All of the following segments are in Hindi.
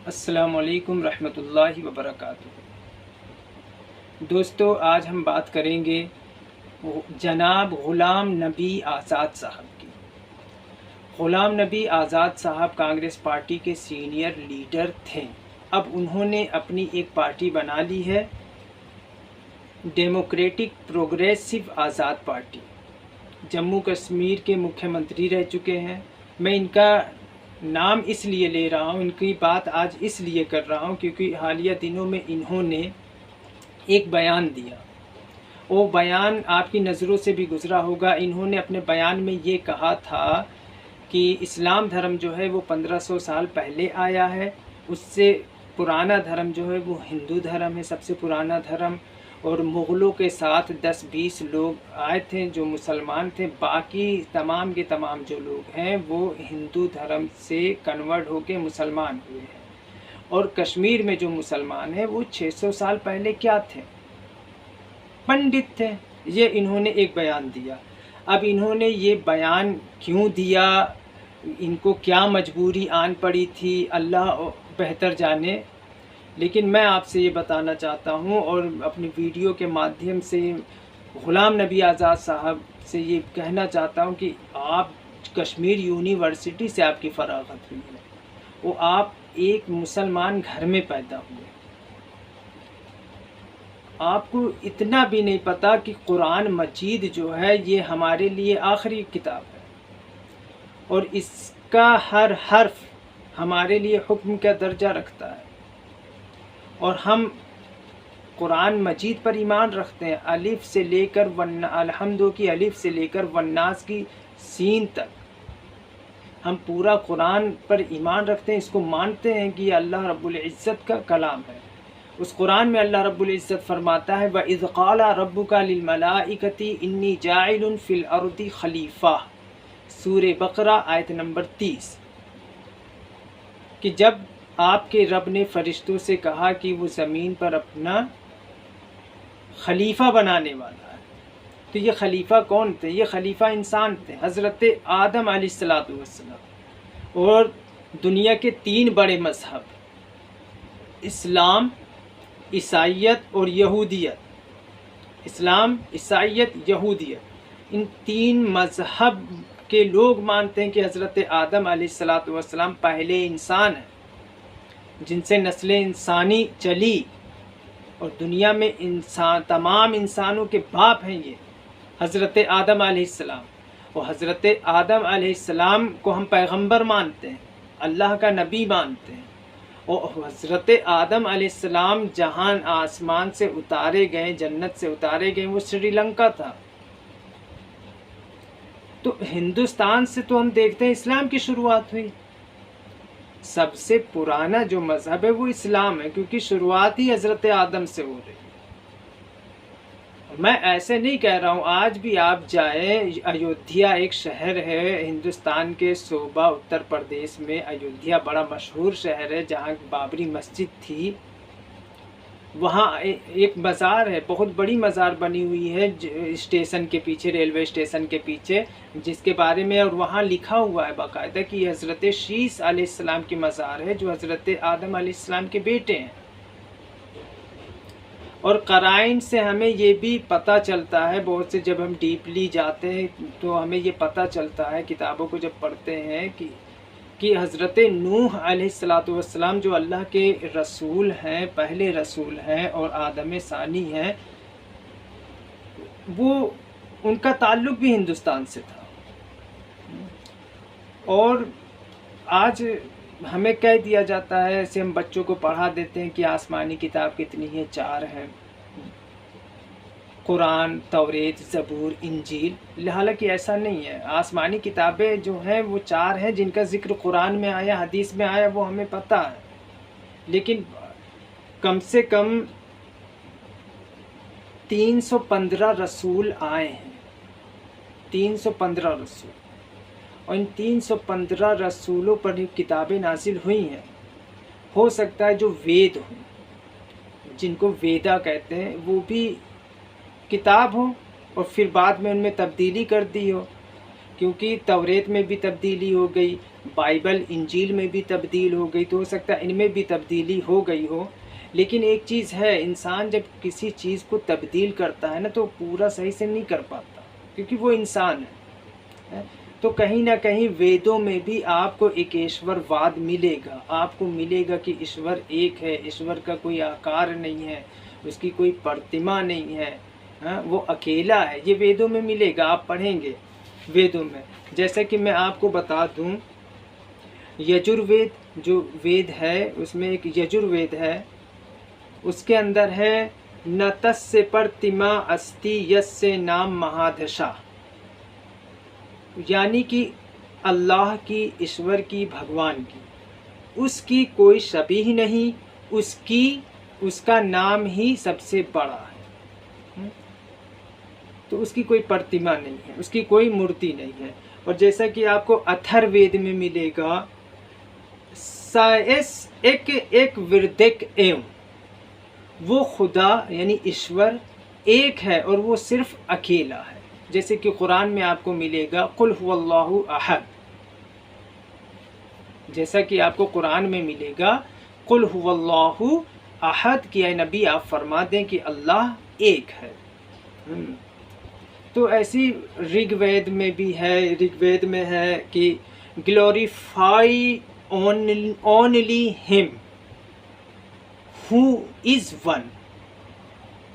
अस्सलामुअलैकुम रहमतुल्लाहि वबरकातुहू। दोस्तों, आज हम बात करेंगे जनाब ग़ुलाम नबी आज़ाद साहब की। ग़ुलाम नबी आज़ाद साहब कांग्रेस पार्टी के सीनियर लीडर थे। अब उन्होंने अपनी एक पार्टी बना ली है, डेमोक्रेटिक प्रोग्रेसिव आज़ाद पार्टी। जम्मू कश्मीर के मुख्यमंत्री रह चुके हैं। मैं इनका नाम इसलिए ले रहा हूँ, इनकी बात आज इसलिए कर रहा हूँ क्योंकि हालिया दिनों में इन्होंने एक बयान दिया। वो बयान आपकी नज़रों से भी गुज़रा होगा। इन्होंने अपने बयान में ये कहा था कि इस्लाम धर्म जो है वो 1500 साल पहले आया है। उससे पुराना धर्म जो है वो हिंदू धर्म है, सबसे पुराना धर्म। और मुग़लों के साथ 10-20 लोग आए थे जो मुसलमान थे। बाकी तमाम के तमाम जो लोग हैं वो हिंदू धर्म से कन्वर्ट होके मुसलमान हुए हैं। और कश्मीर में जो मुसलमान हैं वो 600 साल पहले क्या थे? पंडित थे। ये इन्होंने एक बयान दिया। अब इन्होंने ये बयान क्यों दिया, इनको क्या मजबूरी आन पड़ी थी, अल्लाह बेहतर जाने। लेकिन मैं आपसे ये बताना चाहता हूँ और अपनी वीडियो के माध्यम से ग़ुलाम नबी आज़ाद साहब से ये कहना चाहता हूँ कि आप कश्मीर यूनिवर्सिटी से आपकी फ़राग़त हुई है, वो आप एक मुसलमान घर में पैदा हुए। आपको इतना भी नहीं पता कि कुरान मजीद जो है ये हमारे लिए आखिरी किताब है और इसका हर हर्फ हमारे लिए हुक्म का दर्जा रखता है। और हम कुरान मजीद पर ईमान रखते हैं, अलिफ से लेकर अल्हम्दु की अलिफ से लेकर वन्नास की सीन तक हम पूरा कुरान पर ईमान रखते हैं। इसको मानते हैं कि अल्लाह रब्बुल इज़्ज़त का कलाम है। उस कुरान में अल्लाह रब्बुल इज़्ज़त फरमाता है, व इज़ क़ाला रब्बुका लिल मलाइकति इन्नी जाइलुन फ़िल अर्दि खलीफ़ा, सूरे बकरा आयत नंबर 30, कि जब आपके रब ने फ़रिश्तों से कहा कि वो ज़मीन पर अपना खलीफा बनाने वाला है। तो ये खलीफा कौन थे? ये खलीफा इंसान थे, हज़रत आदम अलैहिस्सलातु वस्सलाम। और दुनिया के 3 बड़े मज़हब, इस्लाम, ईसाईयत और यहूदियत। इस्लाम, ईसाईयत, यहूदियत, इन 3 मज़हब के लोग मानते हैं कि हज़रत आदम अलैहिस्सलातु वस्सलाम पहले इंसान हैं जिनसे नस्ल इंसानी चली और दुनिया में इंसान तमाम इंसानों के बाप हैं ये हज़रत आदम अलैहिस्सलाम। और हज़रत आदम अलैहिस्सलाम को हम पैगंबर मानते हैं, अल्लाह का नबी मानते हैं। और हज़रत आदम अलैहिस्सलाम जहाँ आसमान से उतारे गए, जन्नत से उतारे गए, वो श्रीलंका था। तो हिंदुस्तान से तो हम देखते हैं इस्लाम की शुरुआत हुई। सबसे पुराना जो मज़हब है वो इस्लाम है क्योंकि शुरुआत ही हज़रत आदम से हो रही है। मैं ऐसे नहीं कह रहा हूँ, आज भी आप जाएं, अयोध्या एक शहर है हिंदुस्तान के सूबा उत्तर प्रदेश में। अयोध्या बड़ा मशहूर शहर है जहाँ बाबरी मस्जिद थी। वहाँ एक मज़ार है, बहुत बड़ी मज़ार बनी हुई है स्टेशन के पीछे, रेलवे स्टेशन के पीछे, जिसके बारे में और वहाँ लिखा हुआ है बाकायदा कि हज़रत शीस अलैहिस्सलाम की मज़ार है जो हज़रत आदम अलैहिस्सलाम के बेटे हैं। और क़राइन से हमें ये भी पता चलता है, बहुत से जब हम डीपली जाते हैं तो हमें ये पता चलता है, किताबों को जब पढ़ते हैं कि हज़रत नूह अलैहिस्सलातु वस्सलाम जो अल्लाह के रसूल हैं, पहले रसूल हैं और आदम सानी हैं, वो उनका ताल्लुक़ भी हिंदुस्तान से था। और आज हमें कह दिया जाता है, ऐसे हम बच्चों को पढ़ा देते हैं कि आसमानी किताब कितनी है, 4 हैं, कुरान, तौरेत, ज़बूर, इंजील। हालांकि ऐसा नहीं है। आसमानी किताबें जो हैं वो 4 हैं जिनका ज़िक्र कुरान में आया, हदीस में आया, वो हमें पता है। लेकिन कम से कम 315 रसूल आए हैं, 315 रसूल। और इन 315 रसूलों पर किताबें नाजिल हुई हैं। हो सकता है जो वेद हों, जिनको वेदा कहते हैं, वो भी किताब हो और फिर बाद में उनमें तब्दीली कर दी हो, क्योंकि तौरेत में भी तब्दीली हो गई, बाइबल इंजील में भी तब्दील हो गई, तो हो सकता है इनमें भी तब्दीली हो गई हो। लेकिन एक चीज़ है, इंसान जब किसी चीज़ को तब्दील करता है ना तो पूरा सही से नहीं कर पाता, क्योंकि वो इंसान है। तो कहीं ना कहीं वेदों में भी आपको एकेश्वरवाद मिलेगा, आपको मिलेगा कि ईश्वर एक है, ईश्वर का कोई आकार नहीं है, उसकी कोई प्रतिमा नहीं है, वो अकेला है, ये वेदों में मिलेगा। आप पढ़ेंगे वेदों में, जैसे कि मैं आपको बता दूं, यजुर्वेद जो वेद है उसमें एक यजुर्वेद है, उसके अंदर है न तस्य प्रतिमा अस्ति यस्य नाम महादशा, यानी कि अल्लाह की, ईश्वर की, भगवान की, उसकी कोई शबीह नहीं, उसका नाम ही सबसे बड़ा है। तो उसकी कोई प्रतिमा नहीं है, उसकी कोई मूर्ति नहीं है। और जैसा कि आपको अथर्ववेद में मिलेगा, साएस एक विरदिक एवं, वो खुदा यानी ईश्वर एक है और वो सिर्फ अकेला है। जैसे कि कुरान में आपको मिलेगा कुल हुवल्लाहु अहद, जैसा कि आपको कुरान में मिलेगा कुल हुवल्लाहु अहद कि ऐ नबी आप फरमा दें कि अल्लाह एक है। तो ऐसी ऋग्वेद में भी है, ऋग्वेद में है कि glorify only him who is one,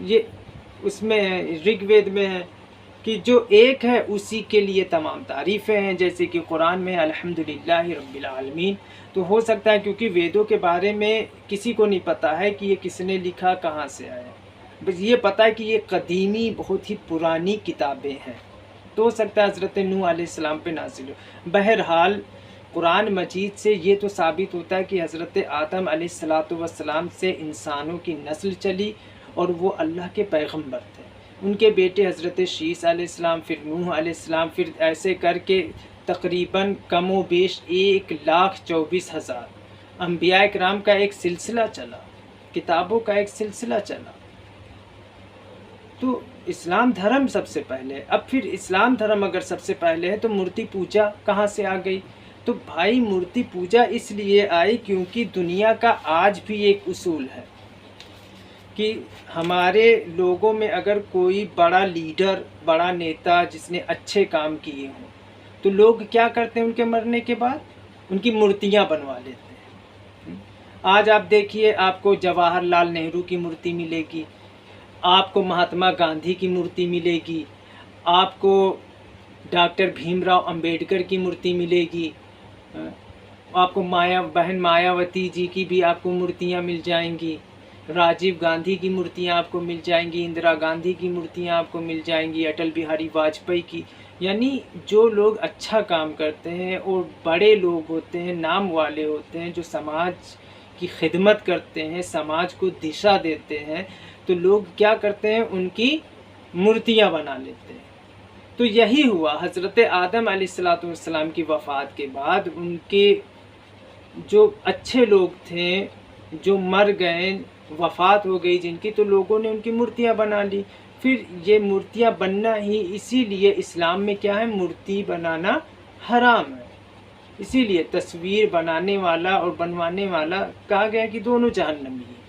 ये उसमें ऋग्वेद में है कि जो एक है उसी के लिए तमाम तारीफ़ें हैं, जैसे कि कुरान में अल्हम्दुलिल्लाहि रब्बिल आलमीन। तो हो सकता है क्योंकि वेदों के बारे में किसी को नहीं पता है कि ये किसने लिखा, कहाँ से आया, बस ये पता है कि ये कदीमी बहुत ही पुरानी किताबें हैं, तो हो सकता है हज़रत नूह अलैहिस्सलाम पे नाज़िल हो। बहरहाल कुरान मजीद से ये तो साबित होता है कि हज़रत आदम अलैहिस्सलातु वस्सलाम से इंसानों की नस्ल चली और वो अल्लाह के पैगम्बर थे। उनके बेटे हज़रत शीस अलैहिस्सलाम, फिर नूह अलैहिस्सलाम, फिर ऐसे करके तकरीबन कमो बेश 1,24,000 अंबिया किराम का एक सिलसिला चला, किताबों का एक सिलसिला चला। तो इस्लाम धर्म सबसे पहले, अब फिर इस्लाम धर्म अगर सबसे पहले है तो मूर्ति पूजा कहाँ से आ गई? तो भाई मूर्ति पूजा इसलिए आई क्योंकि दुनिया का आज भी एक उसूल है कि हमारे लोगों में अगर कोई बड़ा लीडर, बड़ा नेता जिसने अच्छे काम किए हों, तो लोग क्या करते हैं, उनके मरने के बाद उनकी मूर्तियां बनवा लेते हैं। आज आप देखिए, आपको जवाहरलाल नेहरू की मूर्ति मिलेगी, आपको महात्मा गांधी की मूर्ति मिलेगी, आपको डॉक्टर भीमराव अंबेडकर की मूर्ति मिलेगी, आपको बहन मायावती जी की भी आपको मूर्तियां मिल जाएंगी, राजीव गांधी की मूर्तियां आपको मिल जाएंगी, इंदिरा गांधी की मूर्तियां आपको मिल जाएंगी, अटल बिहारी वाजपेयी की। यानी जो लोग अच्छा काम करते हैं और बड़े लोग होते हैं, नाम वाले होते हैं, जो समाज की खिदमत करते हैं, समाज को दिशा देते हैं, तो लोग क्या करते हैं, उनकी मूर्तियां बना लेते हैं। तो यही हुआ हज़रत आदम अलैहिस्सलाम की वफ़ात के बाद, उनके जो अच्छे लोग थे जो मर गए, वफ़ात हो गई जिनकी, तो लोगों ने उनकी मूर्तियां बना ली। फिर ये मूर्तियां बनना ही, इसीलिए इस्लाम में क्या है, मूर्ति बनाना हराम है। इसीलिए तस्वीर बनाने वाला और बनवाने वाला कहा गया कि दोनों जहन्नमी हैं।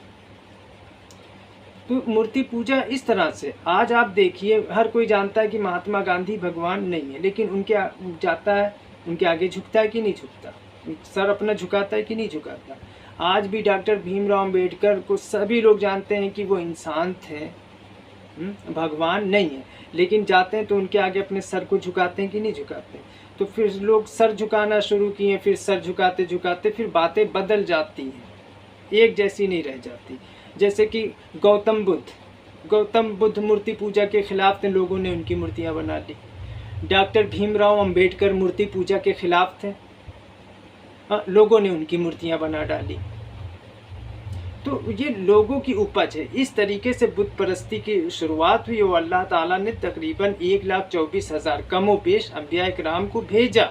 तो मूर्ति पूजा इस तरह से आज आप देखिए, हर कोई जानता है कि महात्मा गांधी भगवान नहीं है, लेकिन उनके जाता है, उनके आगे झुकता है कि नहीं झुकता, सर अपना झुकाता है कि नहीं झुकाता। आज भी डॉक्टर भीमराव अंबेडकर को सभी लोग जानते हैं कि वो इंसान थे, भगवान नहीं है, लेकिन जाते हैं तो उनके आगे अपने सर को झुकाते हैं कि नहीं झुकाते। तो फिर लोग सर झुकाना शुरू किए, फिर सर झुकाते झुकाते फिर बातें बदल जाती हैं, एक जैसी नहीं रह जाती। जैसे कि गौतम बुद्ध मूर्ति पूजा के खिलाफ थे, लोगों ने उनकी मूर्तियां बना ली। डॉक्टर भीमराव अंबेडकर मूर्ति पूजा के खिलाफ थे, लोगों ने उनकी मूर्तियां बना डाली। तो ये लोगों की उपज है। इस तरीके से बुत परस्ती की शुरुआत हुई और अल्लाह ताला ने तकरीबन 1,24,000 कमो बेश अंबिया किराम को भेजा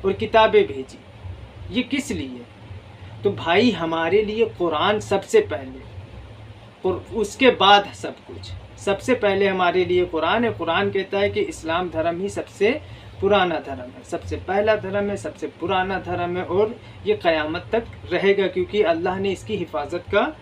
और किताबें भेजी। ये किस लिए? तो भाई हमारे लिए कुरान सबसे पहले और उसके बाद सब कुछ। सबसे पहले हमारे लिए कुरान है। कुरान कहता है कि इस्लाम धर्म ही सबसे पुराना धर्म है, सबसे पहला धर्म है, सबसे पुराना धर्म है और ये क़यामत तक रहेगा, क्योंकि अल्लाह ने इसकी हिफाजत का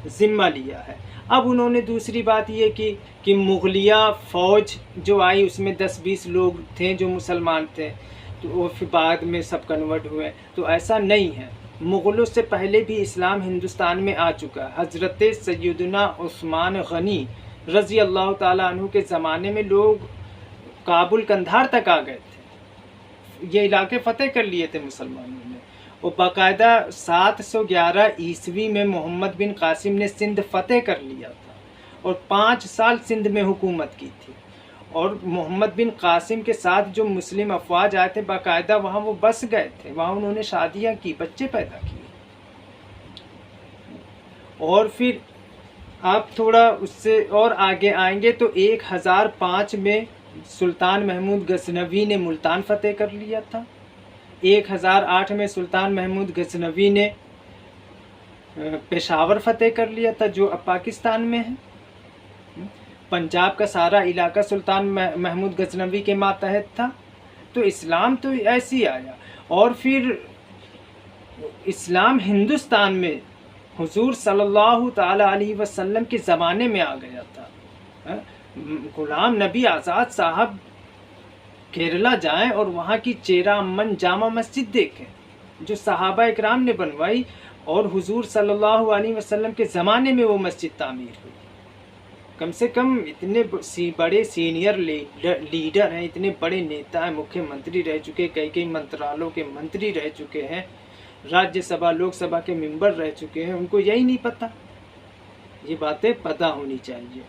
ज़िम्मा लिया है। अब उन्होंने दूसरी बात ये की कि मुग़लिया फ़ौज जो आई उसमें 10-20 लोग थे जो मुसलमान थे, तो वो फिर बाद में सब कन्वर्ट हुए। तो ऐसा नहीं है, मुग़लों से पहले भी इस्लाम हिंदुस्तान में आ चुका है। हज़रत सैयदना उस्मान गनी रज़ी अल्लाह ताला अन्हु के ज़माने में लोग काबुल कंधार तक आ गए थे, ये इलाके फ़तेह कर लिए थे मुसलमानों ने। और बाकायदा 711 ईस्वी में मोहम्मद बिन कासिम ने सिंध फ़तेह कर लिया था और 5 साल सिंध में हुकूमत की थी। और मोहम्मद बिन कासिम के साथ जो मुस्लिम अफवाज आए थे बाकायदा वहाँ वो बस गए थे, वहाँ उन्होंने शादियाँ की, बच्चे पैदा किए। और फिर आप थोड़ा उससे और आगे आएंगे तो 1005 में सुल्तान महमूद गजनवी ने मुल्तान फ़तेह कर लिया था। 1008 में सुल्तान महमूद गजनवी ने पेशावर फ़तेह कर लिया था जो अब पाकिस्तान में है। पंजाब का सारा इलाका सुल्तान महमूद गजनवी के मातहत था। तो इस्लाम तो ऐसे ही आया। और फिर इस्लाम हिंदुस्तान में हुजूर सल्लल्लाहु ताला अलैहि वसल्लम के ज़माने में आ गया था। गुलाम नबी आज़ाद साहब केरला जाएं और वहाँ की चेरा अम्मन जामा मस्जिद देखें जो सहाबा इकराम ने बनवाई, और हुजूर सल्लल्लाहु अलैहि वसल्लम के ज़माने में वो मस्जिद तामीर हुई। कम से कम इतने बड़े सीनियर लीडर हैं, इतने बड़े नेता हैं, मुख्यमंत्री रह चुके, कई मंत्रालयों के मंत्री रह चुके हैं, राज्यसभा लोकसभा के मेंबर रह चुके हैं, उनको यही नहीं पता। ये बातें पता होनी चाहिए।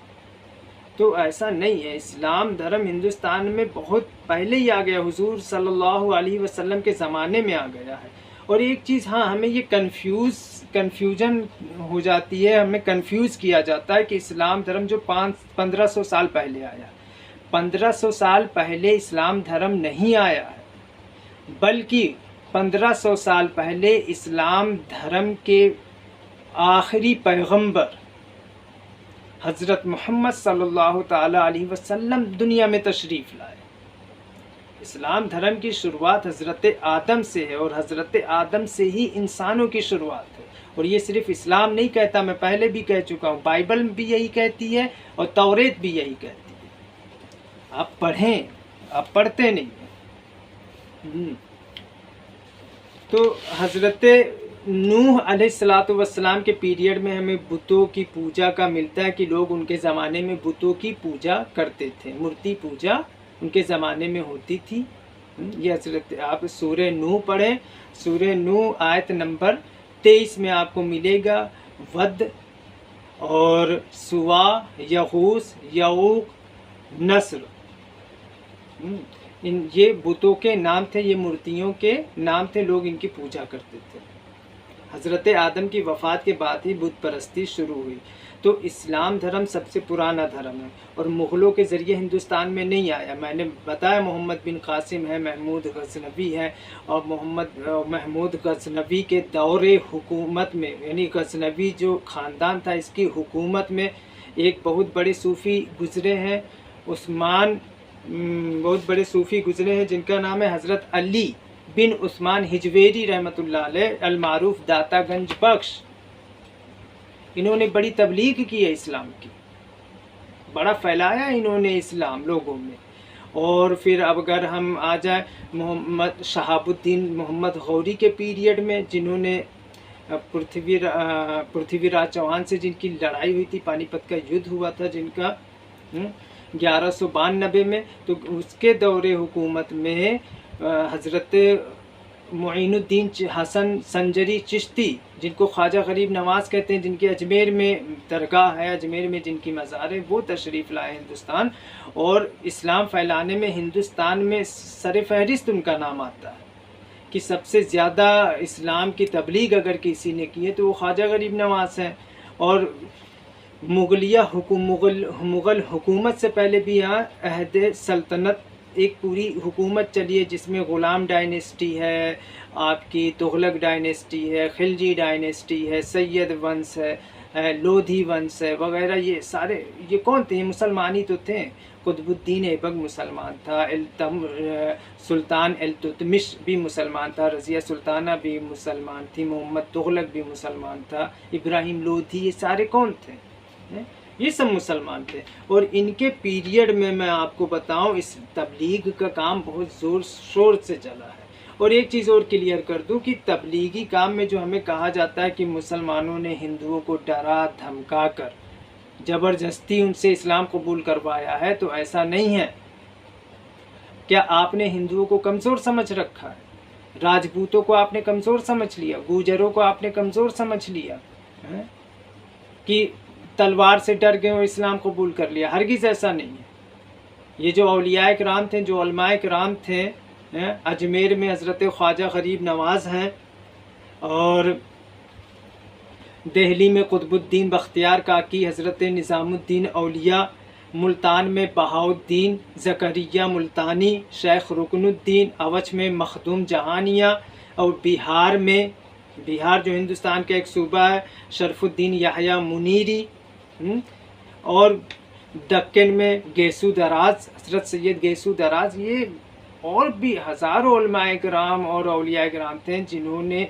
तो ऐसा नहीं है, इस्लाम धर्म हिंदुस्तान में बहुत पहले ही आ गया, हुजूर सल्लल्लाहु अलैहि वसल्लम के ज़माने में आ गया है। और एक चीज़ हाँ, हमें ये कन्फ्यूजन हो जाती है, हमें कन्फ्यूज़ किया जाता है कि इस्लाम धर्म जो 1500 साल पहले आया, 1500 साल पहले इस्लाम धर्म नहीं आया है, बल्कि 1500 साल पहले इस्लाम धर्म के आखिरी पैगंबर हज़रत मोहम्मद सल्लल्लाहु ताला अलैहि वसल्लम दुनिया में तशरीफ़ लाए। इस्लाम धर्म की शुरुआत हज़रत आदम से है और हज़रत आदम से ही इंसानों की शुरुआत है। और ये सिर्फ़ इस्लाम नहीं कहता, मैं पहले भी कह चुका हूँ, बाइबल भी यही कहती है और तौरेत भी यही कहती है। आप पढ़ें, आप पढ़ते नहीं हैं। तो हज़रत नूह अलैहिस्सलातु वस्सलाम के पीरियड में हमें बुतों की पूजा का मिलता है कि लोग उनके ज़माने में बुतों की पूजा करते थे, मूर्ति पूजा उनके ज़माने में होती थी। ये हज़रत आप सूरह नूह पढ़ें, सूरह नूह आयत नंबर 23 में आपको मिलेगा। वद और सुवा, यगूस, यऊक, नस्र, ये बुतों के नाम थे, ये मूर्तियों के नाम थे, लोग इनकी पूजा करते थे। हज़रत आदम की वफ़ात के बाद ही बुत परस्ती शुरू हुई। तो इस्लाम धर्म सबसे पुराना धर्म है और मुग़लों के ज़रिए हिंदुस्तान में नहीं आया। मैंने बताया मोहम्मद बिन कासिम है, महमूद गज़नवी है, और महमूद गज़नवी के दौरे हुकूमत में, यानी गज़नवी जो ख़ानदान था इसकी हुकूमत में एक बहुत बड़े सूफ़ी गुज़रे हैं, उस्मान, बहुत बड़े सूफ़ी गुज़रे हैं जिनका नाम है हज़रत अली बिन उस्मान हिजवेरी रहमतुल्लाह अलैह अल मारूफ दातागंज बख्श। इन्होंने बड़ी तबलीग की है इस्लाम की, बड़ा फैलाया इन्होंने इस्लाम लोगों में। और फिर अब अगर हम आ जाए मोहम्मद शहाबुद्दीन मोहम्मद गौरी के पीरियड में, जिन्होंने पृथ्वीराज चौहान से जिनकी लड़ाई हुई थी, पानीपत का युद्ध हुआ था जिनका 1192 में, तो उसके दौरे हुकूमत में हज़रत मुइनुद्दीन हसन संजरी चिश्ती, जिनको ख्वाजा गरीब नवाज़ कहते हैं, जिनके अजमेर में दरगाह है, अजमेर में जिनकी मज़ार है, वो तशरीफ़ लाए हिंदुस्तान और इस्लाम फैलाने में हिंदुस्तान में सर फहरिस्त उनका नाम आता है कि सबसे ज़्यादा इस्लाम की तबलीग अगर किसी ने की है तो वो ख्वाजा गरीब नवाज़ हैं। और मुग़ल हुकूमत से पहले भी यहाँ अहद सल्तनत एक पूरी हुकूमत चली है जिसमें ग़ुलाम डायनेस्टी है, आपकी तुगलक डायनेस्टी है, खिलजी डायनेस्टी है, सैयद वंश है, लोधी वंश है वगैरह, ये सारे ये कौन थे? ये मुसलमान ही तो थे। कुतुबुद्दीन ऐबक मुसलमान था, सुल्तान इल्तुतमिश भी मुसलमान था, रज़िया सुल्ताना भी मुसलमान थी, मोहम्मद तुगलक भी मुसलमान था, इब्राहिम लोधी, ये सारे कौन थे? ये सब मुसलमान थे। और इनके पीरियड में मैं आपको बताऊं, इस तबलीग का काम बहुत ज़ोर शोर से चला है। और एक चीज़ और क्लियर कर दूं कि तबलीगी काम में जो हमें कहा जाता है कि मुसलमानों ने हिंदुओं को डरा धमका कर ज़बरदस्ती उनसे इस्लाम कबूल करवाया है, तो ऐसा नहीं है। क्या आपने हिंदुओं को कमज़ोर समझ रखा है? राजपूतों को आपने कमज़ोर समझ लिया, गुजरों को आपने कमज़ोर समझ लिया है? कि तलवार से डर गए और इस्लाम कबूल कर लिया? हरगिज़ ऐसा नहीं है। ये जो औलियाए किराम थे, जो उलमाए किराम थे, अजमेर में हज़रत ख्वाजा गरीब नवाज़ हैं, और दिल्ली में कुतुबुद्दीन बख्तियार काकी, हज़रत निज़ामुद्दीन औलिया, मुल्तान में बहाउद्दीन ज़करिया मुल्तानी, शेख रुकनुद्दीन, अवध में मखदूम जहानिया, और बिहार जो हिंदुस्तान का एक सूबा है, शरफुद्दीन याहया मुनीरी, और दक्कन में गेसू दराज, हज़रत सैयद गेसू दराज। ये और भी हज़ारों उलमाए किराम और औलिया किराम थे जिन्होंने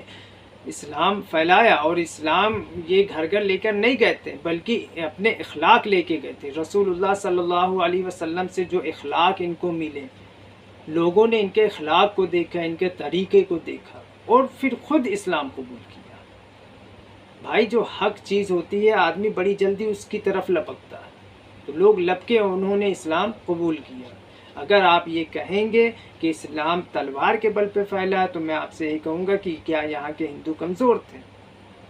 इस्लाम फैलाया। और इस्लाम ये घर घर लेकर नहीं गए थे, बल्कि अपने इखलाक लेके गए थे। रसूलुल्लाह सल्लल्लाहु अलैहि वसल्लम से जो इखलाक इनको मिले, लोगों ने इनके इखलाक को देखा, इनके तरीक़े को देखा, और फिर ख़ुद इस्लाम कबूल किया। भाई, जो हक चीज़ होती है, आदमी बड़ी जल्दी उसकी तरफ लपकता है, तो लोग लपके उन्होंने इस्लाम कबूल किया। अगर आप ये कहेंगे कि इस्लाम तलवार के बल पे फैला है, तो मैं आपसे यही कहूँगा कि क्या यहाँ के हिंदू कमज़ोर थे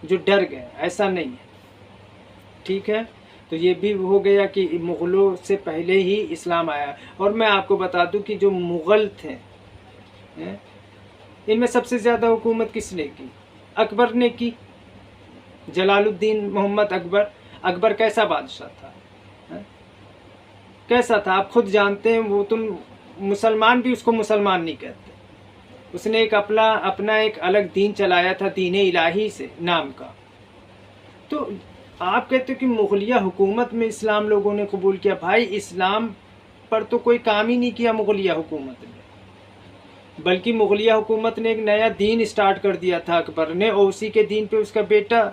जो डर गए? ऐसा नहीं है। ठीक है, तो ये भी हो गया कि मुग़लों से पहले ही इस्लाम आया। और मैं आपको बता दूं कि जो मुग़ल थे, इनमें सबसे ज़्यादा हुकूमत किसने की? अकबर ने की। जलालुद्दीन मोहम्मद अकबर। अकबर कैसा बादशाह था? कैसा था आप खुद जानते हैं। वो तुम मुसलमान भी उसको मुसलमान नहीं कहते। उसने एक अपना एक अलग दीन चलाया था, दीन इलाही से नाम का। तो आप कहते हो कि मुग़लिया हुकूमत में इस्लाम लोगों ने कबूल किया। भाई, इस्लाम पर तो कोई काम ही नहीं किया मुग़लिया हुकूमत ने, बल्कि मुग़लिया हुकूमत ने एक नया दीन स्टार्ट कर दिया था अकबर ने, और उसी के दीन पे उसका बेटा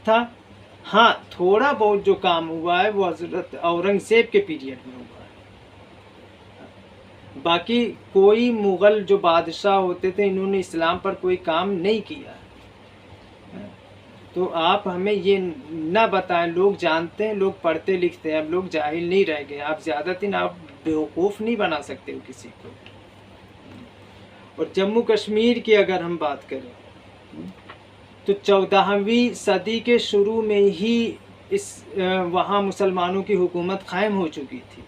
था। हाँ, थोड़ा बहुत जो काम हुआ है वो हज़रत औरंगज़ेब के पीरियड में हुआ है। बाकी कोई मुग़ल जो बादशाह होते थे, इन्होंने इस्लाम पर कोई काम नहीं किया। तो आप हमें ये ना बताएं। लोग जानते हैं, लोग पढ़ते लिखते हैं, अब लोग जाहिल नहीं रह गए। आप ज़्यादा दिन आप बेवकूफ़ नहीं बना सकते हो किसी को। और जम्मू कश्मीर की अगर हम बात करें, तो 14वीं सदी के शुरू में ही वहाँ मुसलमानों की हुकूमत कायम हो चुकी थी।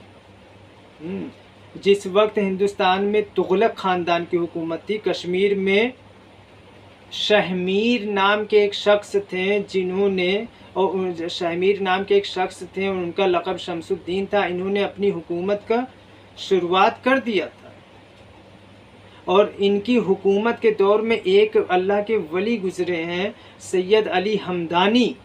जिस वक्त हिंदुस्तान में तुगलक ख़ानदान की हुकूमत थी, कश्मीर में शहमीर नाम के एक शख्स थे और उनका लक़ब शमसुद्दीन था। इन्होंने अपनी हुकूमत का शुरुआत कर दिया था, और इनकी हुकूमत के दौर में एक अल्लाह के वली गुज़रे हैं, सैयद अली हमदानी।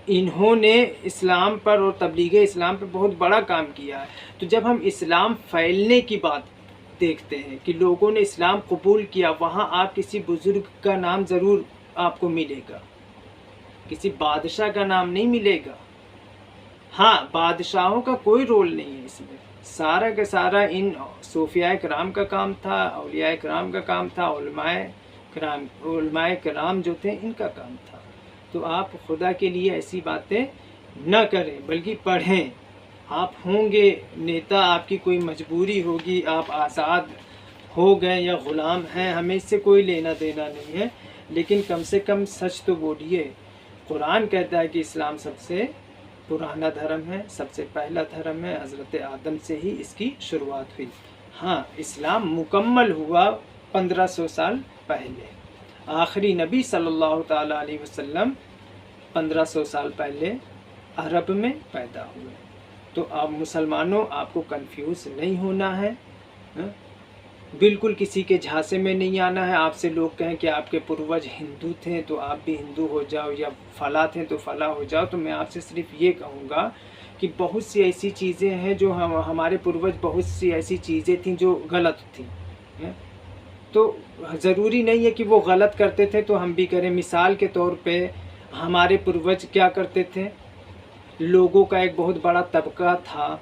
इन्होंने इस्लाम पर और तबलीग इस्लाम पर बहुत बड़ा काम किया है। तो जब हम इस्लाम फैलने की बात देखते हैं कि लोगों ने इस्लाम कबूल किया, वहाँ आप किसी बुज़ुर्ग का नाम ज़रूर आपको मिलेगा, किसी बादशाह का नाम नहीं मिलेगा। हाँ, बादशाहों का कोई रोल नहीं है इसमें, सारा का सारा इन सूफिया किराम का काम था, औलिया किराम का काम था, उलमाए किराम जो थे इनका काम था। तो आप खुदा के लिए ऐसी बातें न करें, बल्कि पढ़ें। आप होंगे नेता, आपकी कोई मजबूरी होगी, आप आज़ाद हो गए या ग़ुलाम हैं, हमें इससे कोई लेना देना नहीं है, लेकिन कम से कम सच तो बोलिए। कुरान कहता है कि इस्लाम सबसे पुराना धर्म है, सबसे पहला धर्म है, हज़रत आदम से ही इसकी शुरुआत हुई। हाँ, इस्लाम मुकम्मल हुआ 1500 साल पहले। आखिरी नबी सल्लल्लाहु ताला अलैहि वसल्लम 1500 साल पहले अरब में पैदा हुए। तो आप मुसलमानों, आपको कंफ्यूज नहीं होना है। बिल्कुल किसी के झांसे में नहीं आना है। आपसे लोग कहें कि आपके पूर्वज हिंदू थे तो आप भी हिंदू हो जाओ, या फला थे तो फला हो जाओ, तो मैं आपसे सिर्फ ये कहूँगा कि बहुत सी ऐसी चीज़ें हैं जो हमारे पूर्वज, बहुत सी ऐसी चीज़ें थीं जो गलत थी, तो ज़रूरी नहीं है कि वो गलत करते थे तो हम भी करें। मिसाल के तौर पे हमारे पूर्वज क्या करते थे, लोगों का एक बहुत बड़ा तबका था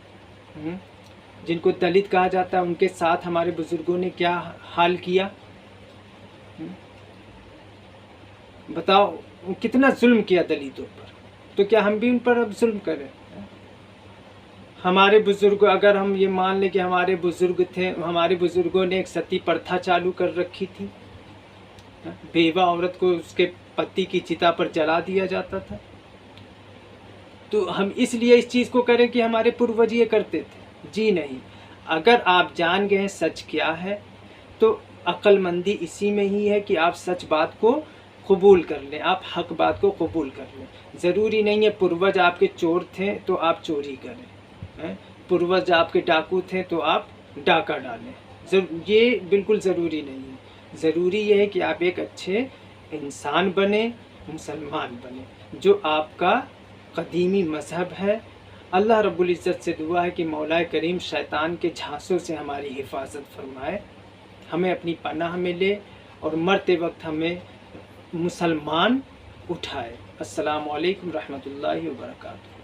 जिनको दलित कहा जाता है, उनके साथ हमारे बुज़ुर्गों ने क्या हाल किया, बताओ कितना जुल्म किया दलितों पर। तो क्या हम भी उन पर अब जुल्म करें? हमारे बुज़ुर्ग, अगर हम ये मान लें कि हमारे बुज़ुर्ग थे, हमारे बुज़ुर्गों ने एक सती प्रथा चालू कर रखी थी, बेवा औरत को उसके पति की चिता पर जला दिया जाता था, तो हम इसलिए इस चीज़ को करें कि हमारे पूर्वज ये करते थे? जी नहीं। अगर आप जान गए सच क्या है तो अक्लमंदी इसी में ही है कि आप सच बात को कबूल कर लें, आप हक बात को कबूल कर लें। ज़रूरी नहीं है पूर्वज आपके चोर थे तो आप चोरी करें, पूर्वज आपके डाकू थे तो आप डाका डालें, ये बिल्कुल ज़रूरी नहीं है। ज़रूरी ये है कि आप एक अच्छे इंसान बने, मुसलमान बने, जो आपका कदीमी मज़हब है। अल्लाह रब्बुल इज़्ज़त से दुआ है कि मौला करीम शैतान के झांसों से हमारी हिफाजत फरमाए, हमें अपनी पनाह में ले और मरते वक्त हमें मुसलमान उठाए। अस्सलामु अलैकुम रहमतुल्लाहि व बरकातुहू।